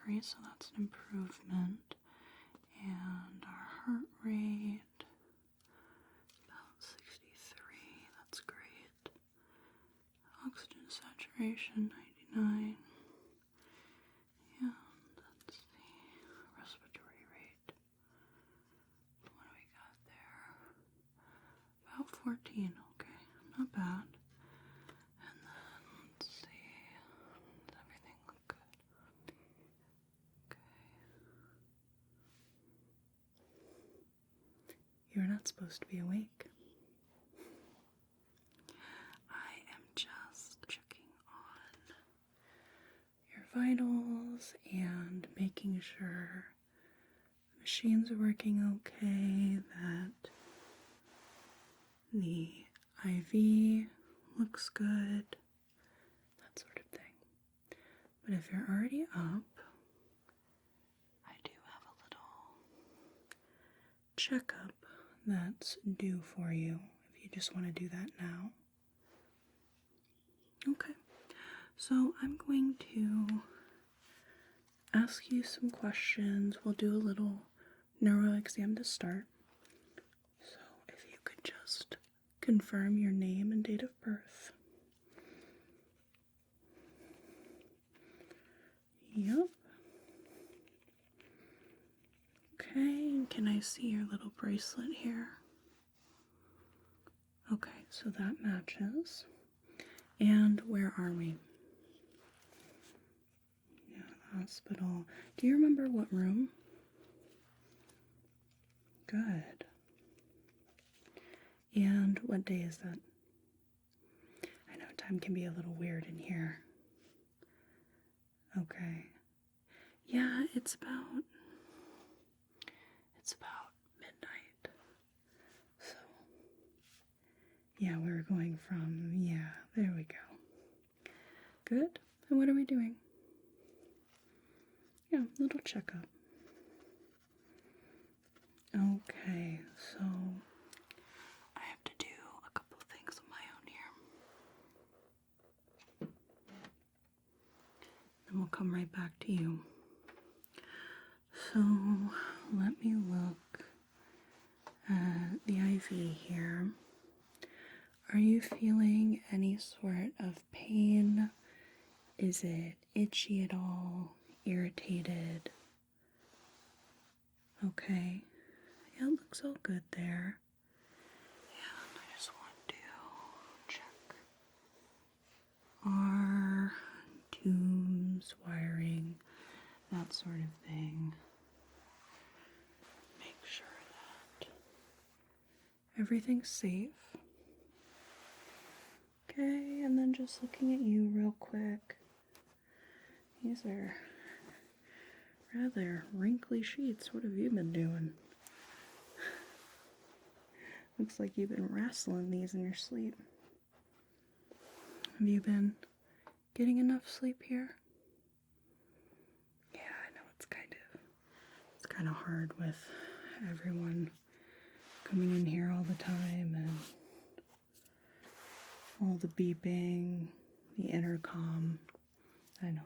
great, so that's an improvement. And our heart rate, about 63, that's great. Oxygen saturation, 99. And that's the respiratory rate. What do we got there? About 14, okay, not bad. And then, let's see, does everything look good? Okay. You're not supposed to be awake. I am just checking on your vitals and making sure the machines are working okay, that the IV looks good, that sort of thing. But if you're already up, I do have a little checkup that's due for you, if you just want to do that now. Okay, so I'm going to ask you some questions. We'll do a little neuro exam to start. So if you could just confirm your name and date of birth. Yep. Okay, can I see your little bracelet here? Okay, so that matches. And where are we? Yeah, hospital. Do you remember what room? Good. And what day is that? I know time can be a little weird in here. Okay. Yeah, it's about midnight. So, yeah, we're going from, yeah, there we go. Good. And what are we doing? Yeah, little checkup. Okay, so I have to do a couple of things of my own here. Then we'll come right back to you. So let me look at the IV here. Are you feeling any sort of pain? Is it itchy at all? Irritated? Okay. Yeah, it looks all good there. And I just want to check our tubes, wiring, that sort of thing. Make sure that everything's safe. Okay, and then just looking at you real quick. These are rather wrinkly sheets. What have you been doing? Looks like you've been wrestling these in your sleep. Have you been getting enough sleep here? Yeah, I know it's kind of hard with everyone coming in here all the time and all the beeping, the intercom. I know.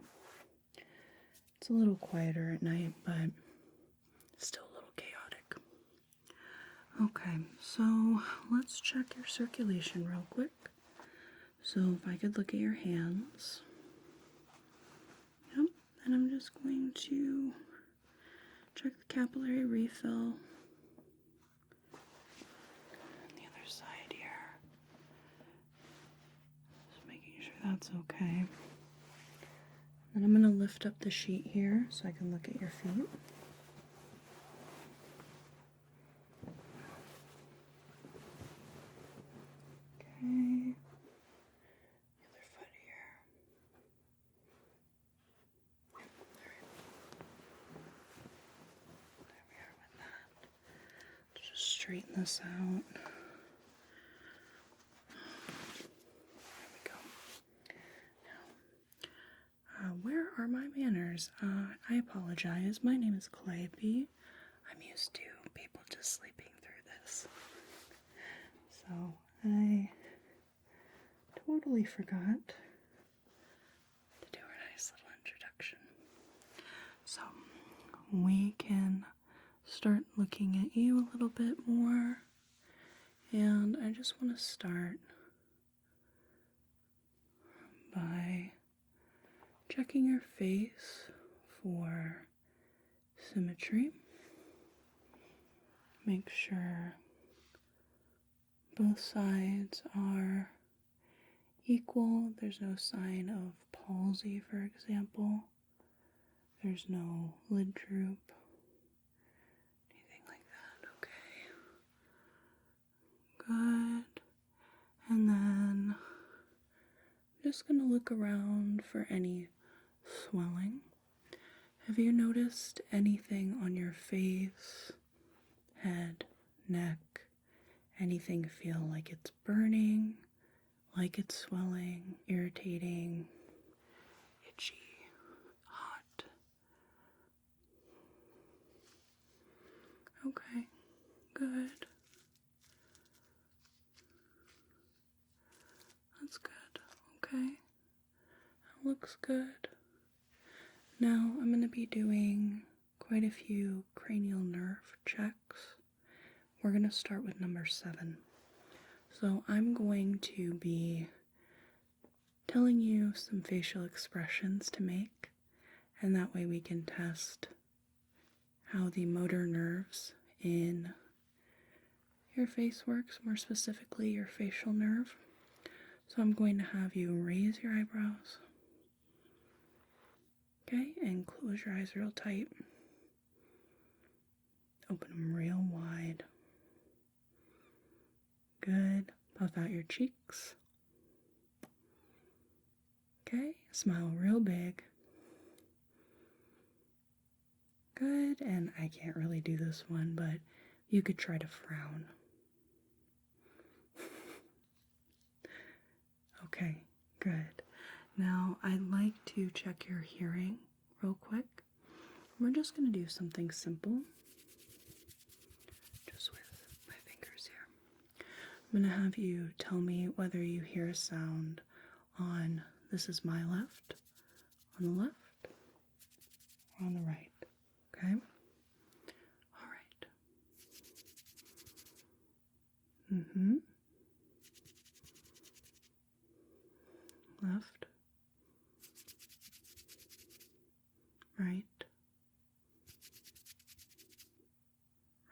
It's a little quieter at night, but still a little chaotic. Okay, so let's check your circulation real quick. So if I could look at your hands. Yep, and I'm just going to check the capillary refill. On the other side here. Just making sure that's okay. And I'm going to lift up the sheet here so I can look at your feet. Okay. The other foot here. Yep, all right. There we are with that. Let's just straighten this out. Where are my manners? I apologize. My name is Calliope. I'm used to people just sleeping through this. So I totally forgot to do a nice little introduction. so we can start looking at you a little bit more. And I just want to start by checking your face for symmetry. Make sure both sides are equal. There's no sign of palsy, for example. There's no lid droop. Anything like that. Okay. Good. And then I'm just going to look around for any swelling. Have you noticed anything on your face, head, neck? Anything feel like it's burning, like it's swelling, irritating, itchy, hot? Okay, good. That's good. Okay, that looks good. Now I'm going to be doing quite a few cranial nerve checks. We're going to start with number 7. So I'm going to be telling you some facial expressions to make, and that way we can test how the motor nerves in your face works, more specifically your facial nerve. So I'm going to have you raise your eyebrows, okay, and close your eyes real tight. Open them real wide. Good. Puff out your cheeks. Okay, smile real big. Good, and I can't really do this one, but you could try to frown. Okay, good. Now, I'd like to check your hearing real quick. We're just going to do something simple, just with my fingers here. I'm going to have you tell me whether you hear a sound on, this is my left, on the left, or on the right, okay? All right. Left, right,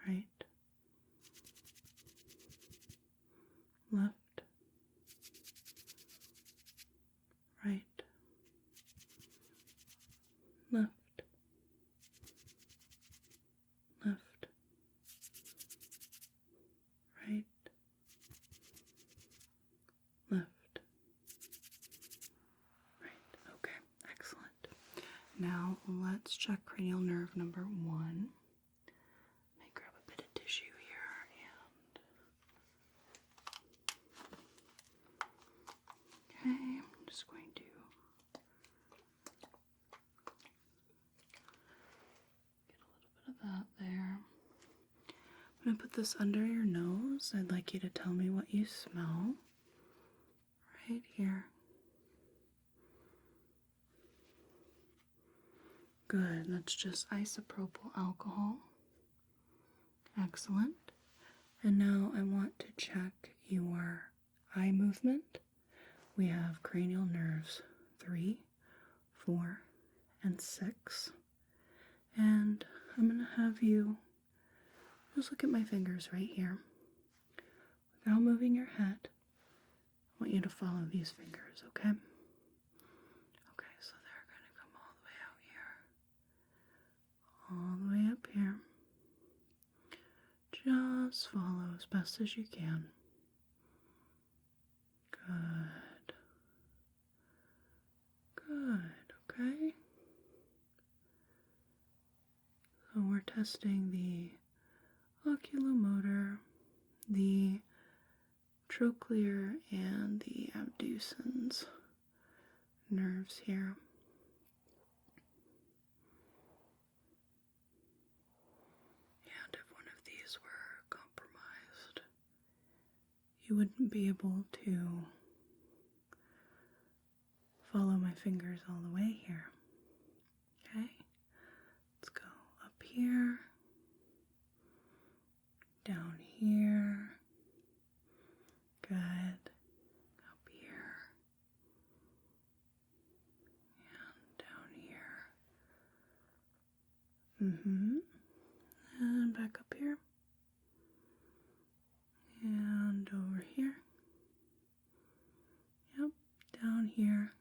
right, left, right, left, left, right, left, right. Okay, excellent. Now let's check cranial nerve number 1. Let me grab a bit of tissue here and okay, I'm just going to get a little bit of that there. I'm going to put this under your nose. I'd like you to tell me what you smell right here. Good, that's just isopropyl alcohol. Excellent. And now I want to check your eye movement. We have cranial nerves 3, 4, and 6. And I'm going to have you just look at my fingers right here. Without moving your head, I want you to follow these fingers, okay? Okay, so they're going to come all the way out here. All the way up here. Just follow as best as you can. Good. Good, okay? So we're testing the oculomotor, the trochlear, and the abducens nerves here. And if one of these were compromised, you wouldn't be able to follow my fingers all the way here. Okay? here, down here, good, up here, and down here, and back up here, and over here, yep, down here,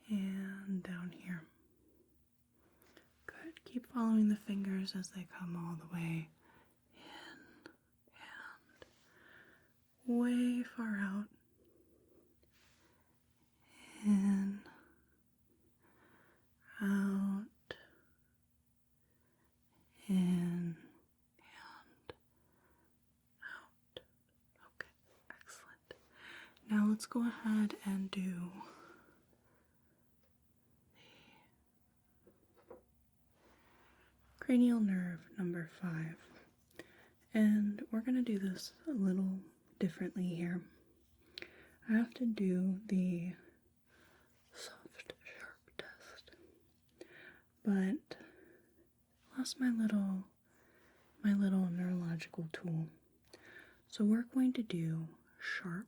and down here. Good. Keep following the fingers as they come all the way in and way far out. In, out, in, and out. Okay, excellent. Now let's go ahead and do cranial nerve number 5. And we're going to do this a little differently here. I have to do the soft, sharp test. But I lost my little neurological tool. So we're going to do sharp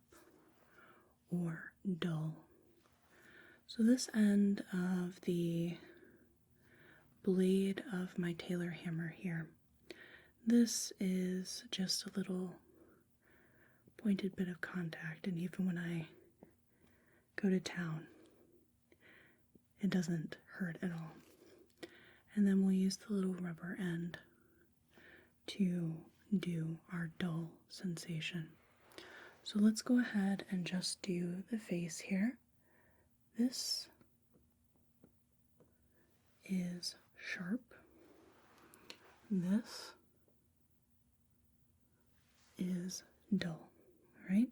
or dull. So this end of the blade of my Taylor hammer here, this is just a little pointed bit of contact, and even when I go to town, it doesn't hurt at all. And then we'll use the little rubber end to do our dull sensation. So let's go ahead and just do the face here. This is sharp. This is dull, right?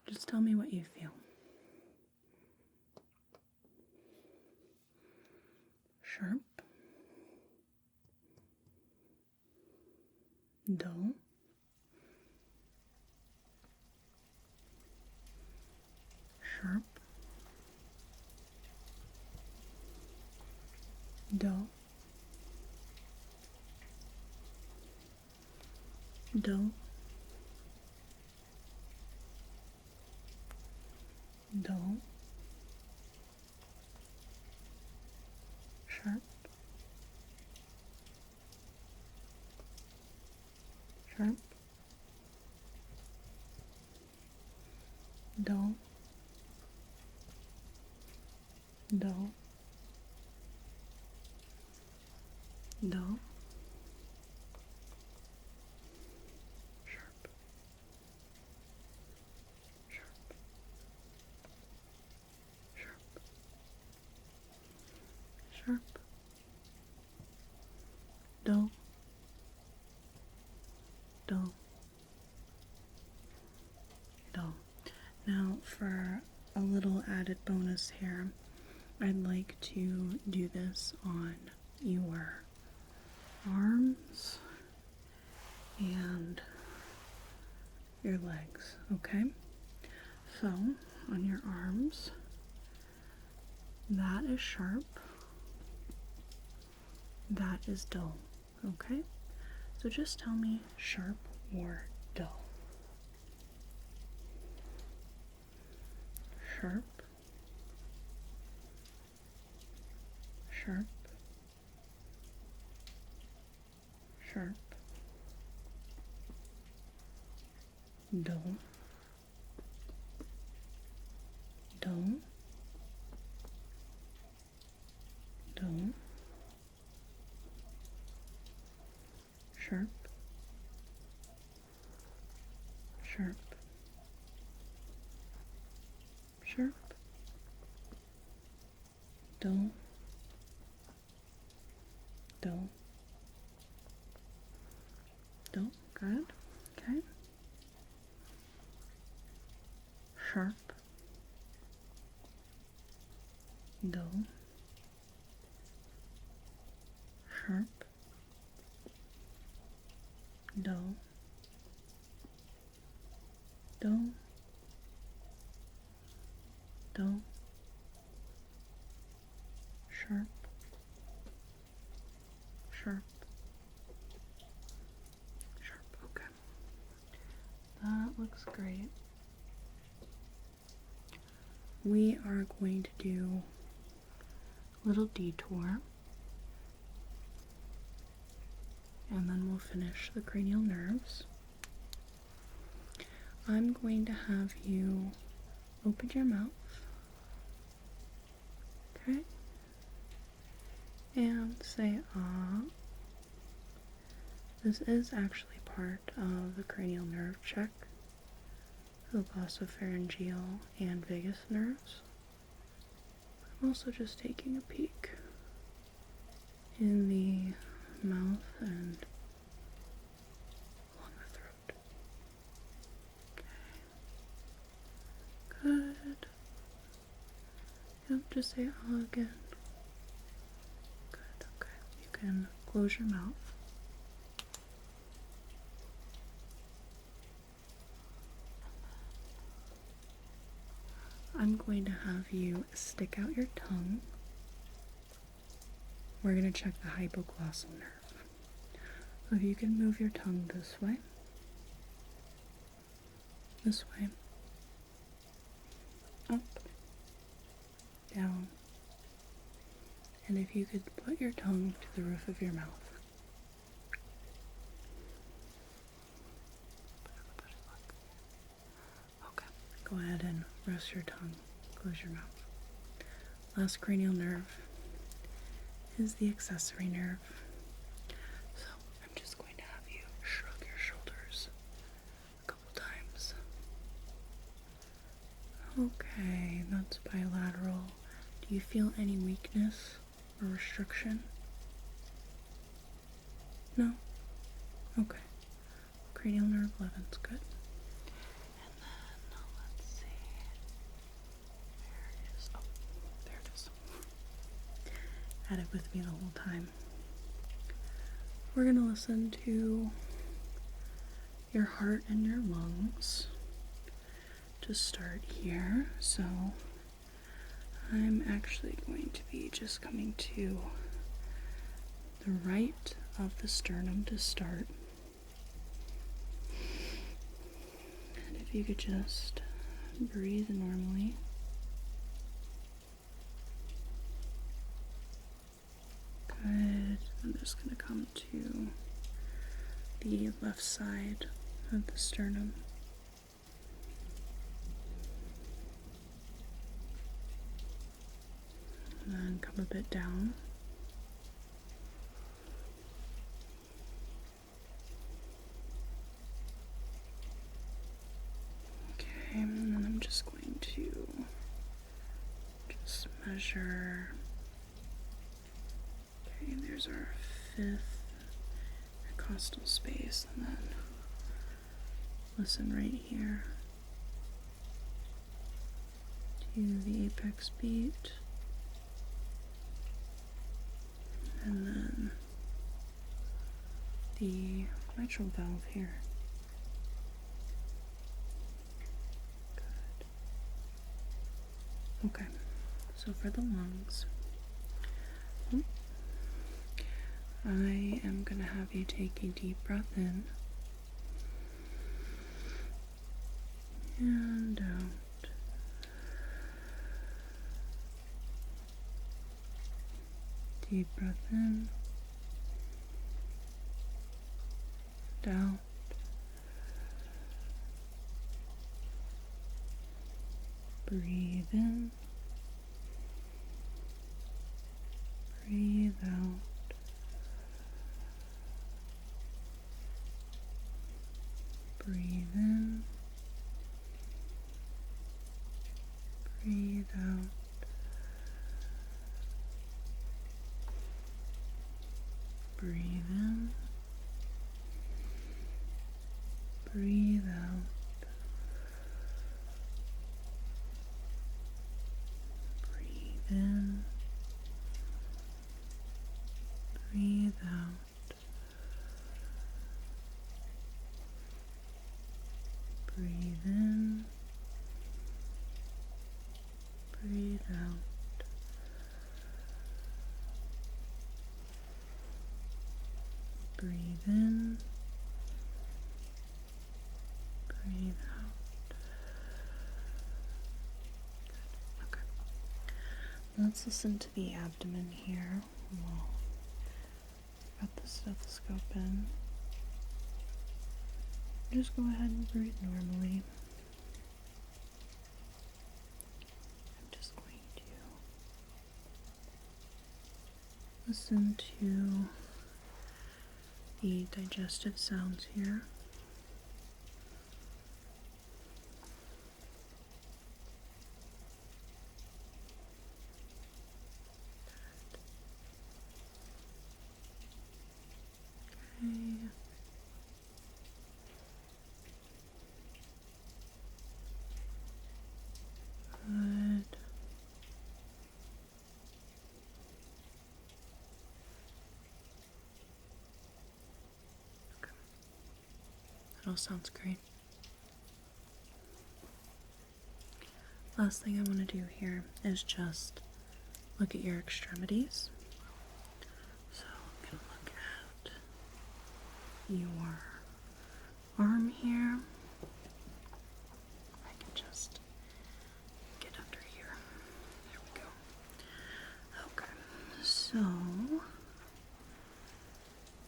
Just tell me what you feel. Sharp, dull, sharp, dull, dull, dull, sharp, sharp, dull, dull, dull, sharp, sharp, sharp, sharp, dull, dull, dull. Now for a little added bonus here, I'd like to do this on your arms and your legs, okay? So on your arms, that is sharp, that is dull, okay? So just tell me sharp or dull. Sharp, sharp, sharp, dull, dull, dull, sharp, sharp, sharp, dull, dull, dull, good, okay, sharp, dull, sharp, dull, dull, dull, sharp, looks great. We are going to do a little detour, and then we'll finish the cranial nerves. I'm going to have you open your mouth, okay, and say ah. This is actually part of the cranial nerve check, the glossopharyngeal and vagus nerves. I'm also just taking a peek in the mouth and along the throat. Okay. Good. Yep, just say ah again. Good, okay. You can close your mouth. I'm going to have you stick out your tongue. We're going to check the hypoglossal nerve. So if you can move your tongue this way, up, down, and if you could put your tongue to the roof of your mouth. Okay, go ahead and rest your tongue, close your mouth. Last cranial nerve is the accessory nerve. So I'm just going to have you shrug your shoulders a couple times. Okay, that's bilateral. Do you feel any weakness or restriction? No? Okay. Cranial nerve 11's good. And then, let's see. There it is. Oh, there it is. Had it with me the whole time. We're going to listen to your heart and your lungs to start here. So I'm actually going to be just coming to the right of the sternum to start. And if you could just breathe normally. Good. I'm just going to come to the left side of the sternum. And then come a bit down. Okay, and then I'm just going to just measure. Okay, there's our 5th intercostal space, and then listen right here to the apex beat. And then the mitral valve here. Good. Okay, so for the lungs, I am going to have you take a deep breath in and out. Deep breath in, and out. Breathe in, breathe out. Breathe in, breathe out. Breathe in, breathe out. Breathe in, breathe out. Breathe in, breathe out. Breathe in, breathe out. let's listen to the abdomen here. We'll got the stethoscope in. Just go ahead and breathe normally. I'm just going to listen to the digestive sounds here. Okay. Good. Okay. That all sounds great. Last thing I want to do here is just look at your extremities. So I'm going to look at your arm here. I can just get under here. There we go. Okay, so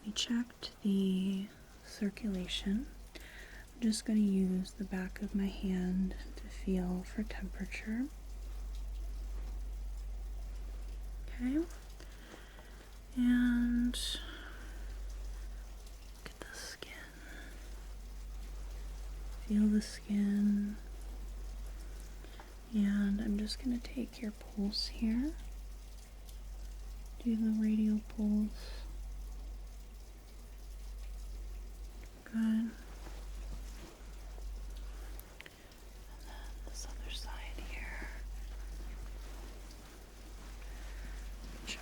we checked the circulation. I'm just going to use the back of my hand to feel for temperature. Okay, and look at the skin. Feel the skin. And I'm just going to take your pulse here. Do the radial pulse. Good. And then this other side here. Jaw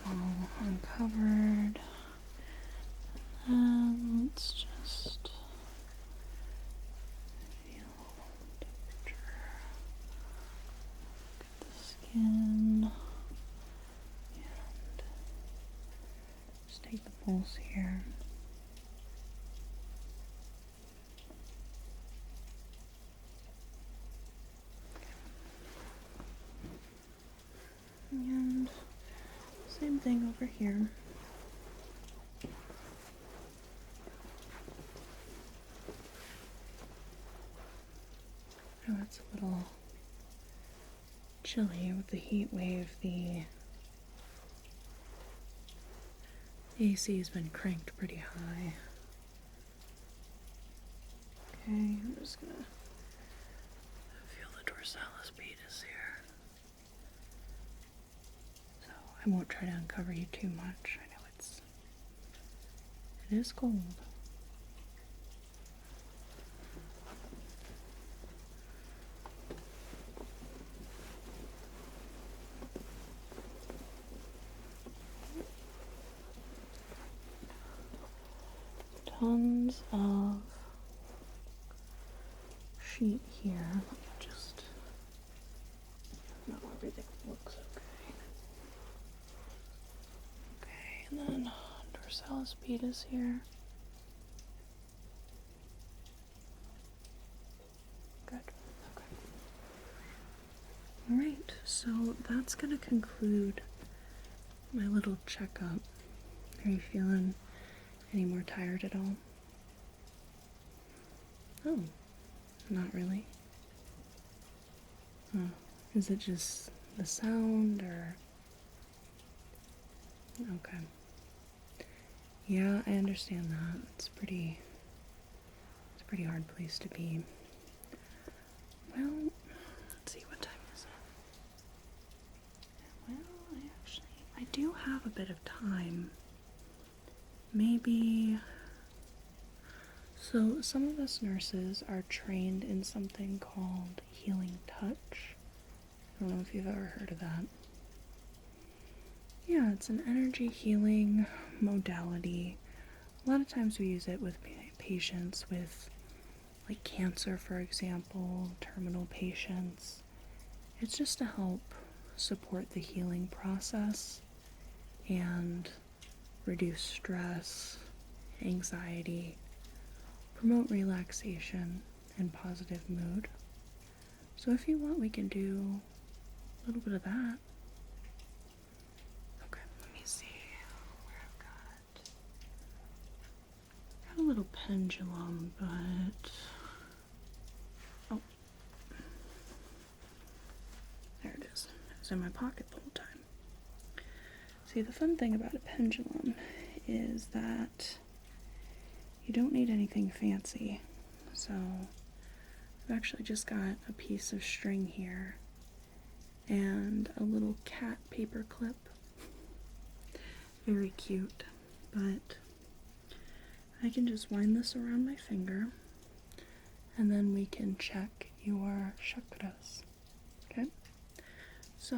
uncovered. And let's just feel temperature. Look at the skin. And just take the pulse here. And same thing over here. Oh, it's a little chilly with the heat wave. The AC has been cranked pretty high. Okay, I'm just gonna feel the dorsalis pedis here. So I won't try to uncover you too much. I know it is cold. Tons of sheet here. Let me just know everything looks okay. Okay, and then dorsalis pedis here. Good. Okay. Alright, so that's gonna conclude my little checkup. Are you feeling any more tired at all? Oh, not really. Oh, is it just the sound or? Okay. Yeah, I understand that. It's a pretty hard place to be. Well, let's see, what time is it? Well, I do have a bit of time. Maybe. So some of us nurses are trained in something called healing touch. I don't know if you've ever heard of that. Yeah, it's an energy healing modality. A lot of times we use it with patients with like cancer, for example, terminal patients. It's just to help support the healing process and reduce stress, anxiety, promote relaxation and positive mood. So if you want, we can do a little bit of that. little pendulum, but oh, there it is. It was in my pocket the whole time. See, the fun thing about a pendulum is that you don't need anything fancy. So I've actually just got a piece of string here and a little cat paper clip. Very cute, but I can just wind this around my finger and then we can check your chakras. Okay? So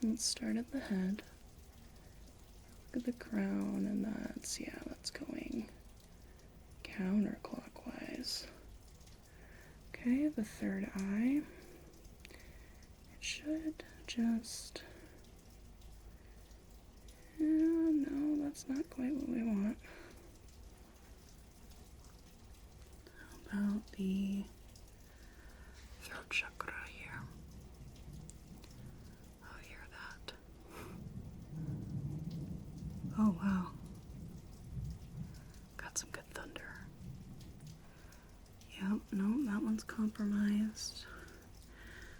let's start at the head. Look at the crown, and that's going counterclockwise. Okay, the third eye. It should just... no, that's not quite what we want. How about the throat chakra here? Oh, hear that? Oh, wow. Got some good thunder. Yep, no, that one's compromised.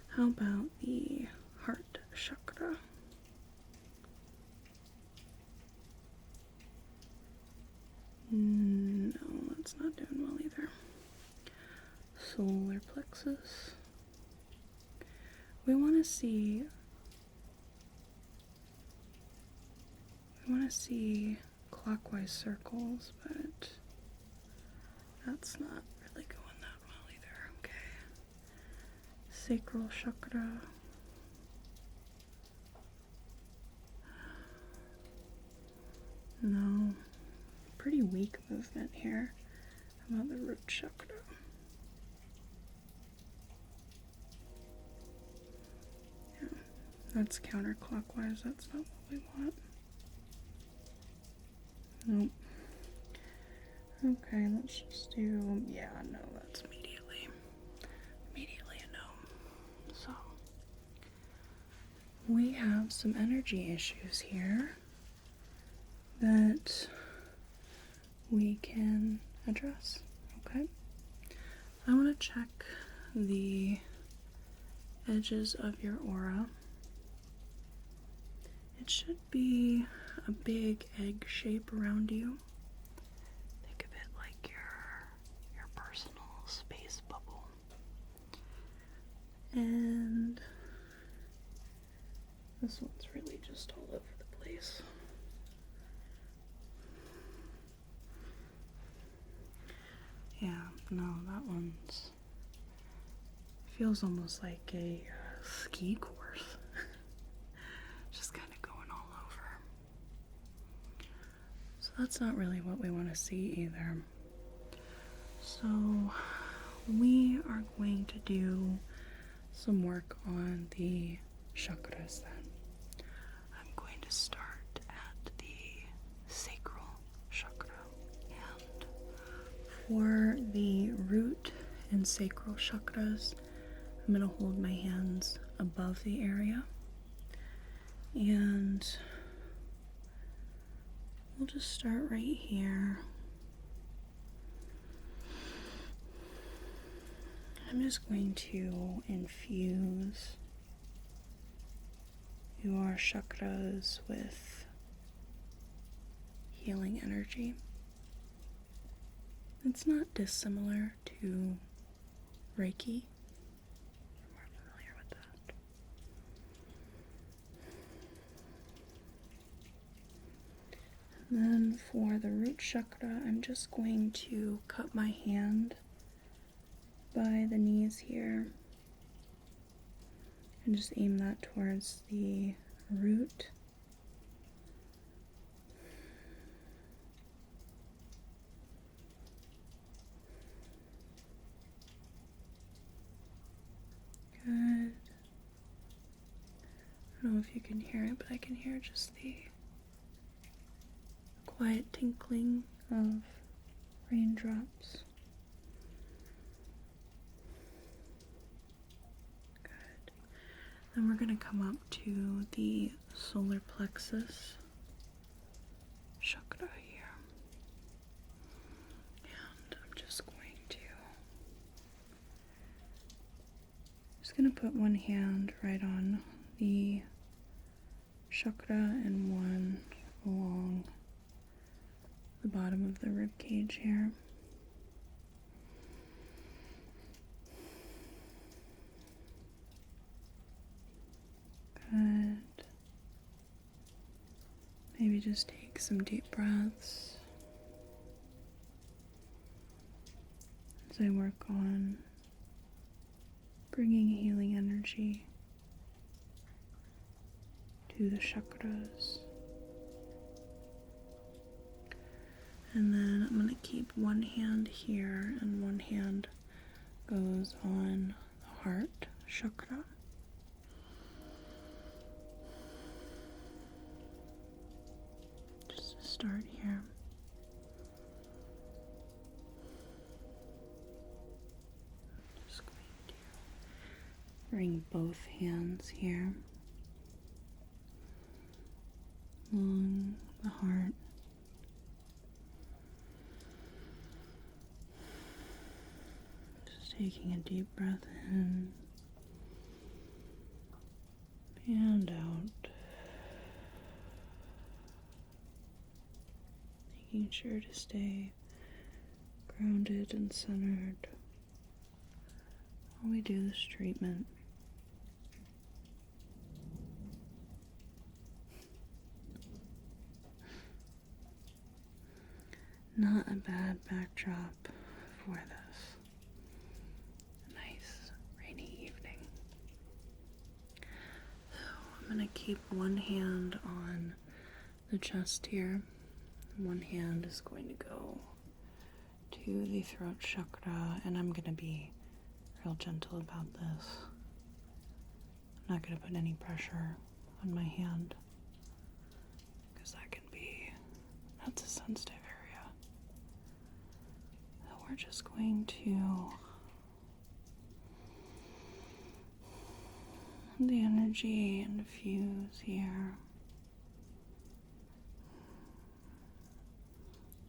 How about the heart chakra? No, that's not doing well either. Solar plexus. We want to see clockwise circles, but that's not really going that well either. Okay. Sacral chakra. No. Pretty weak movement here. How about the root chakra? Yeah, that's counterclockwise. That's not what we want. Nope. Okay, let's just do, yeah, no, that's immediately a no. So, we have some energy issues here that we can address, okay? I want to check the edges of your aura. It should be a big egg shape around you. Think of it like your personal space bubble. And this one's really just all over the place. Yeah, no, that one's feels almost like a ski course. Just kind of going all over. So that's not really what we want to see either. So we are going to do some work on the chakras then. I'm going to start at the sacral chakra. And for the root and sacral chakras, I'm going to hold my hands above the area, and we'll just start right here. I'm just going to infuse your chakras with healing energy. It's not dissimilar to Reiki. Then for the root chakra, I'm just going to cut my hand by the knees here and just aim that towards the root. Good. I don't know if you can hear it, but I can hear just the quiet tinkling of raindrops. Good. Then we're going to come up to the solar plexus chakra here. just going to put one hand right on the chakra and one along the bottom of the rib cage here. Good. Maybe just take some deep breaths as I work on bringing healing energy to the chakras. And then I'm going to keep one hand here and one hand goes on the heart chakra. Just to start here. Just going to bring both hands here along the heart. Just taking a deep breath in and out. Making sure to stay grounded and centered while we do this treatment. Not a bad backdrop for this nice rainy evening. So I'm going to keep one hand on the chest here. One hand is going to go to the throat chakra, and I'm going to be real gentle about this. I'm not going to put any pressure on my hand because that's a sensitive area. So we're just going to let the energy infuse here.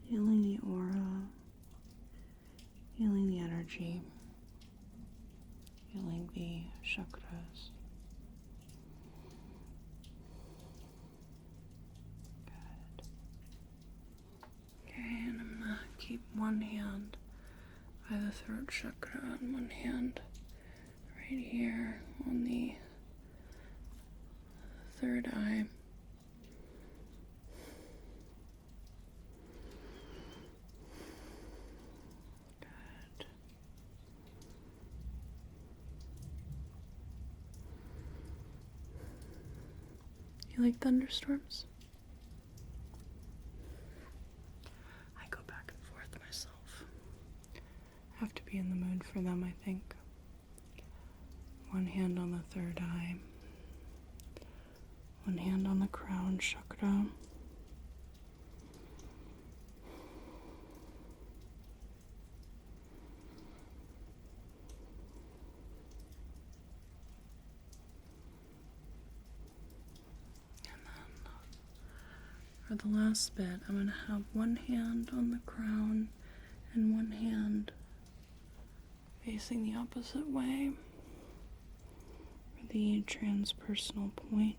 Healing the aura, healing the energy, healing the chakras. Good. Okay, and I'm gonna keep one hand by the throat chakra and one hand right here on the third eye. You like thunderstorms? I go back and forth myself. Have to be in the mood for them, I think. One hand on the third eye. One hand on the crown chakra. For the last bit, I'm going to have one hand on the crown and one hand facing the opposite way for the transpersonal point.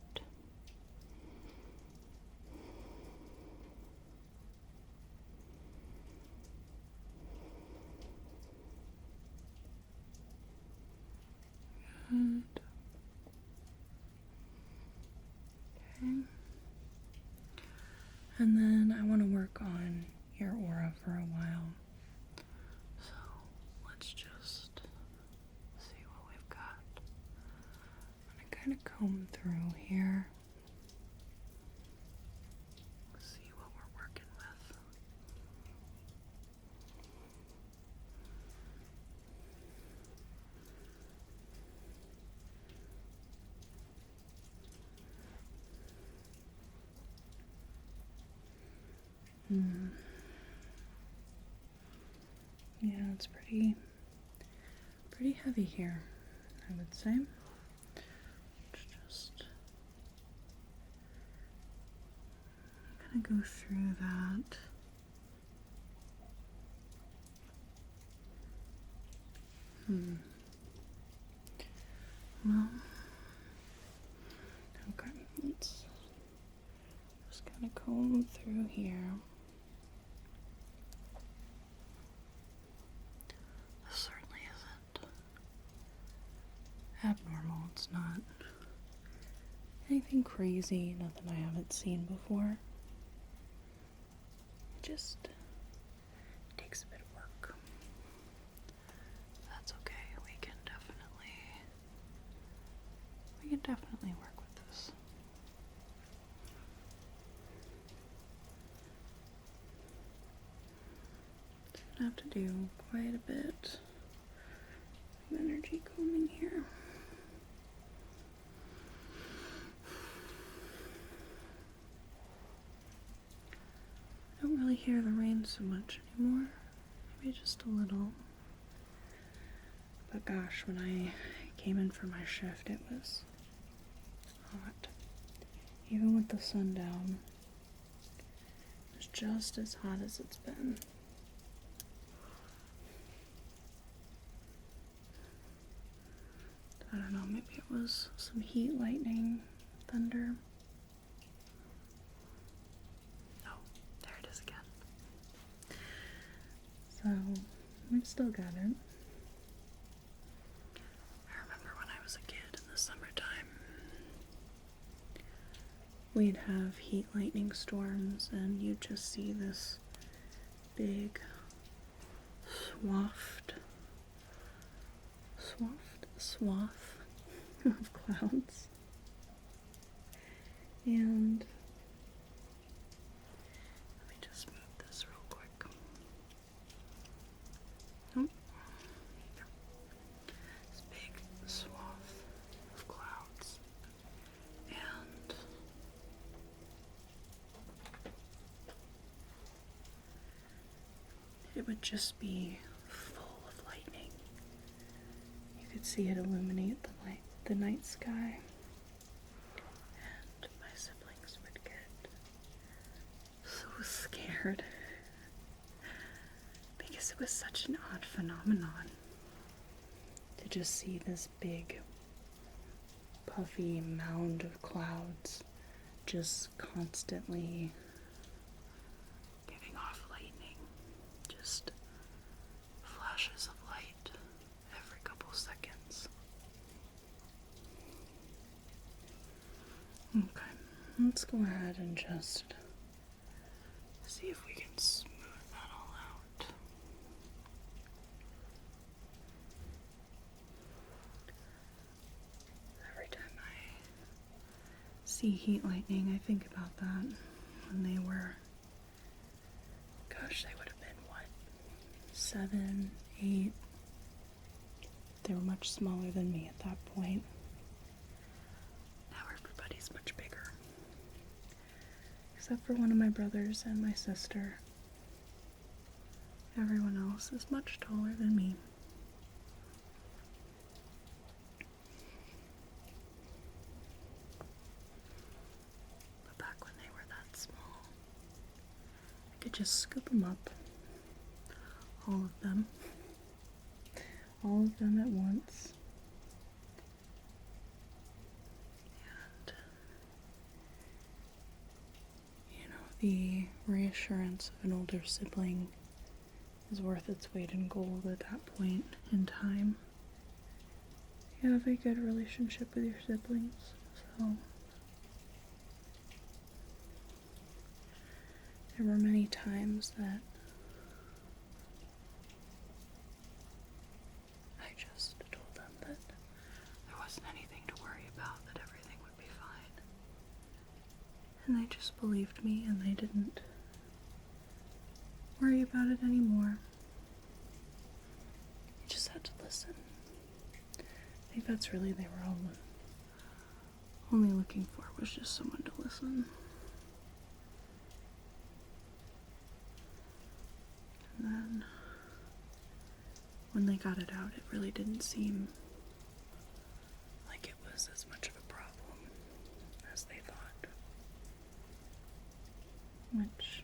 Good. Okay. And then I want to work on your aura for a while. So let's just see what we've got. I'm going to kind of comb through here. See what we're working with. Yeah, it's pretty heavy here, I would say. Just I'm gonna go through that. Well, okay, let's just kind of comb through here. This certainly isn't abnormal. It's not anything crazy, nothing I haven't seen before. It just takes a bit of work. That's okay. We can definitely work with this. I have to do quite a bit of energy combing here. I don't really hear the rain so much anymore. Maybe just a little. But gosh, when I came in for my shift, it was hot. Even with the sun down, it was just as hot as it's been. I don't know, maybe it was some heat, lightning, thunder. Oh, there it is again. So, we've still got it. I remember when I was a kid in the summertime, we'd have heat lightning storms and you'd just see this big swath of clouds. And let me just move this real quick. Oh, this big swath of clouds. And it would just be full of lightning. You could see it illuminate the night sky. And my siblings would get so scared because it was such an odd phenomenon to just see this big puffy mound of clouds just constantly giving off lightning, just flashes of light every couple seconds. Okay, let's go ahead and just see if we can smooth that all out. Every time I see heat lightning, I think about that when they were, gosh, they would have been what, 7, 8. They were much smaller than me at that point. Now everybody's much bigger. Except for one of my brothers and my sister. Everyone else is much taller than me. But back when they were that small, I could just scoop them up. All of them. All of them at once. And, you know, the reassurance of an older sibling is worth its weight in gold at that point in time. You have a good relationship with your siblings, so there were many times that I just told them that there wasn't anything to worry about, that everything would be fine. And they just believed me, and they didn't worry about it anymore. You just had to listen. I think that's really they were all only looking for, was just someone to listen. And then when they got it out, it really didn't seem like it was as much of a problem as they thought. Which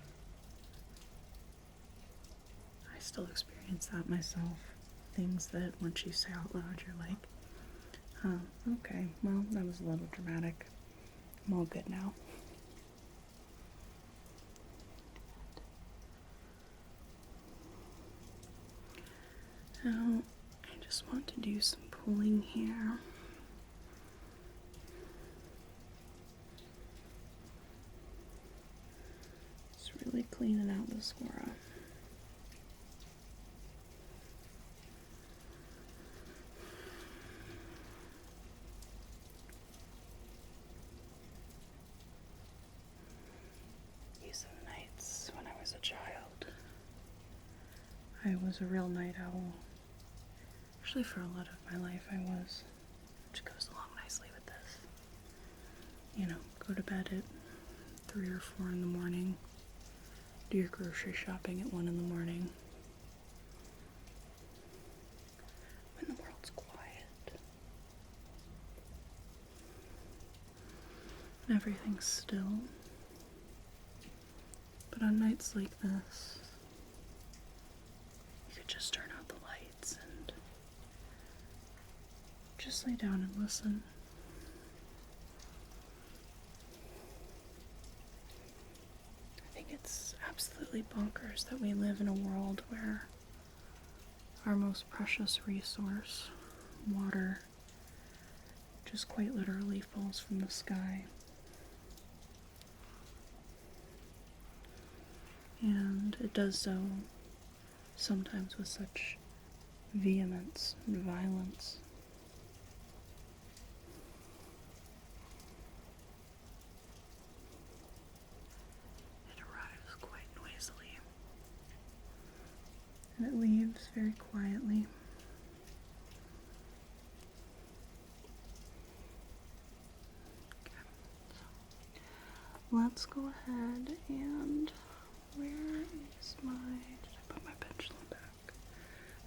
I still experience that myself. Things that once you say out loud, you're like, Huh, okay. Well, that was a little dramatic. I'm all good now. Now, I just want to do some pulling here. Just really cleaning out this aura. These are the nights when I was a child. I was a real night owl. Actually, for a lot of my life I was, which goes along nicely with this. You know, go to bed at 3 or 4 in the morning, do your grocery shopping at 1 in the morning, when the world's quiet, and everything's still. But on nights like this, you could just turn out the lights and just lay down and listen. I think it's absolutely bonkers that we live in a world where our most precious resource, water, just quite literally falls from the sky. And it does so sometimes with such vehemence and violence. It arrives quite noisily, and it leaves very quietly. Okay, so let's go ahead and where is my... Did I put my pendulum back?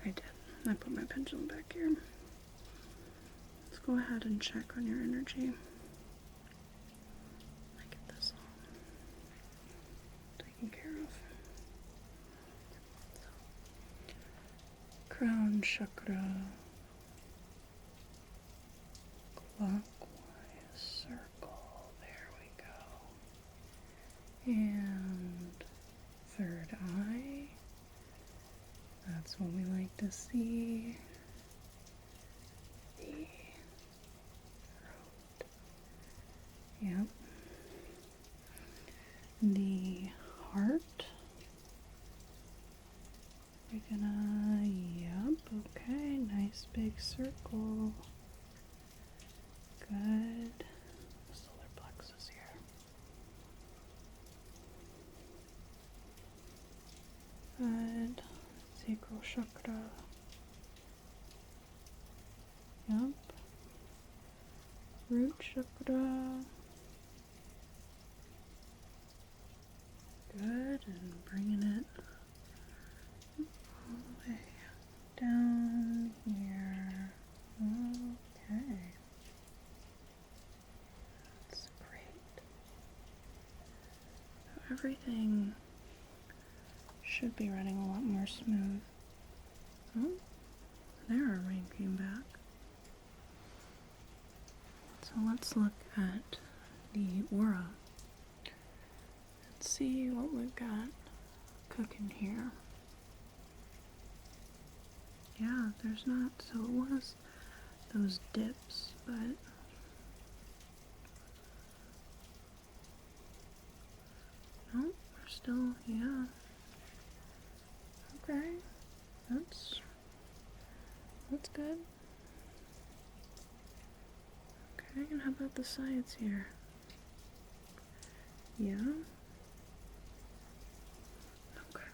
I did. I put my pendulum back here. Let's go ahead and check on your energy. I get this all taken care of. So, crown chakra. Clockwise circle. There we go. And third eye. That's what we like to see. The throat. Yep. The heart. We're gonna, yep, okay, nice big circle. Good. Solar plexus here. Good. Sacral chakra. Yep. Root chakra. Good. And bringing it all the way down here. Okay. That's great. So everything should be running a lot more smooth. Oh, there our rain came back. So let's look at the aura. Let's see what we've got cooking here. Yeah, there's not, so it was those dips, but no, we're still, yeah. Okay, that's good. Okay, and how about the sides here? Yeah. Okay.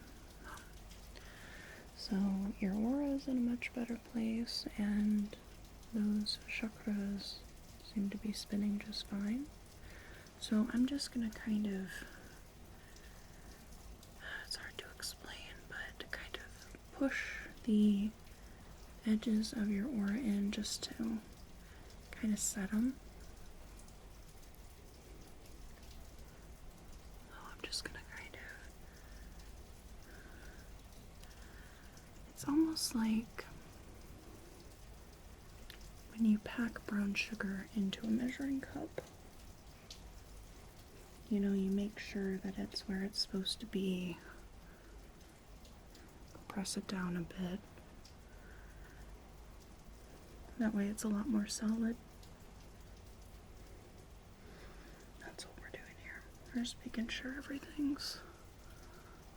So your aura is in a much better place, and those chakras seem to be spinning just fine. So I'm just gonna kind of, it's hard to explain, but to kind of push the edges of your aura in just to kind of set them. So I'm just gonna kind of, it's almost like when and you pack brown sugar into a measuring cup. You know, you make sure that it's where it's supposed to be. Press it down a bit. That way it's a lot more solid. That's what we're doing here. We're just making sure everything's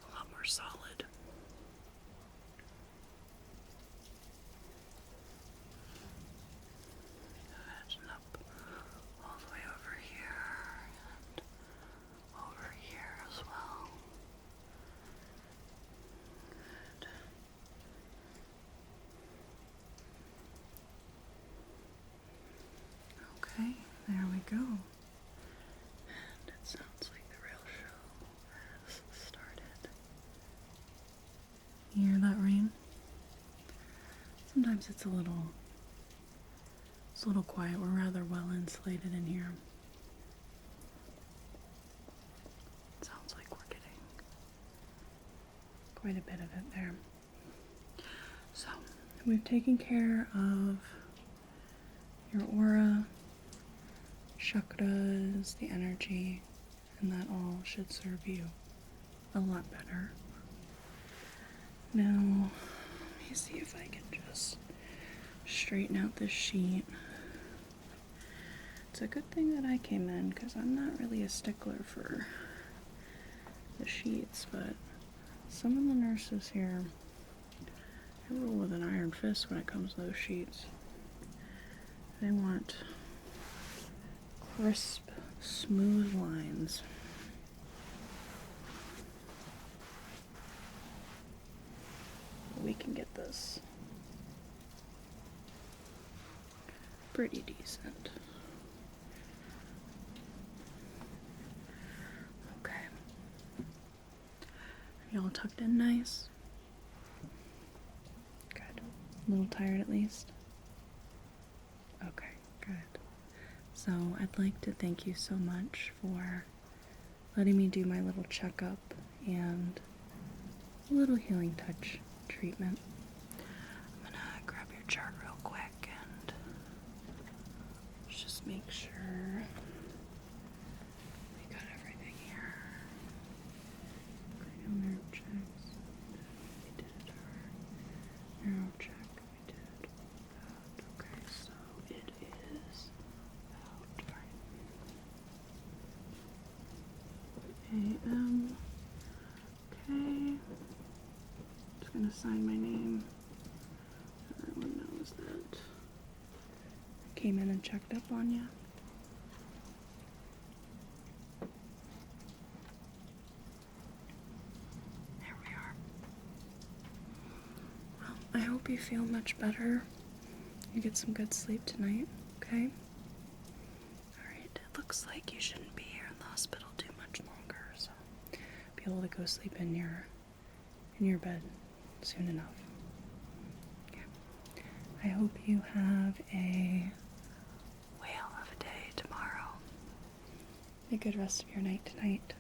a lot more solid. And up all the way over here and over here as well. Good. Okay, there we go. And it sounds like the real show has started. You hear that rain? Sometimes it's a little quiet. We're rather well insulated in here. It sounds like we're getting quite a bit of it there. So, we've taken care of your aura, chakras, the energy, and that all should serve you a lot better. Now, let me see if I can just straighten out this sheet. It's a good thing that I came in because I'm not really a stickler for the sheets, but some of the nurses here, they rule with an iron fist when it comes to those sheets. They want crisp, smooth lines. We can get this pretty decent. Okay. Are y'all tucked in nice? Good. A little tired at least? Okay, good. So I'd like to thank you so much for letting me do my little checkup and a little healing touch treatment. I'm gonna grab your chart real quick and just make sure we got everything here. Cranial nerve checks. We did our neuro check. We did that. Okay, so it is out. AM. Okay. Just gonna sign my name. Everyone knows that I came in and checked up on you. There we are. Well, I hope you feel much better. You get some good sleep tonight, okay? Alright, it looks like you shouldn't be here in the hospital too much longer, so be able to go sleep in your bed soon enough. Okay. I hope you have a whale of a day tomorrow. A good rest of your night tonight.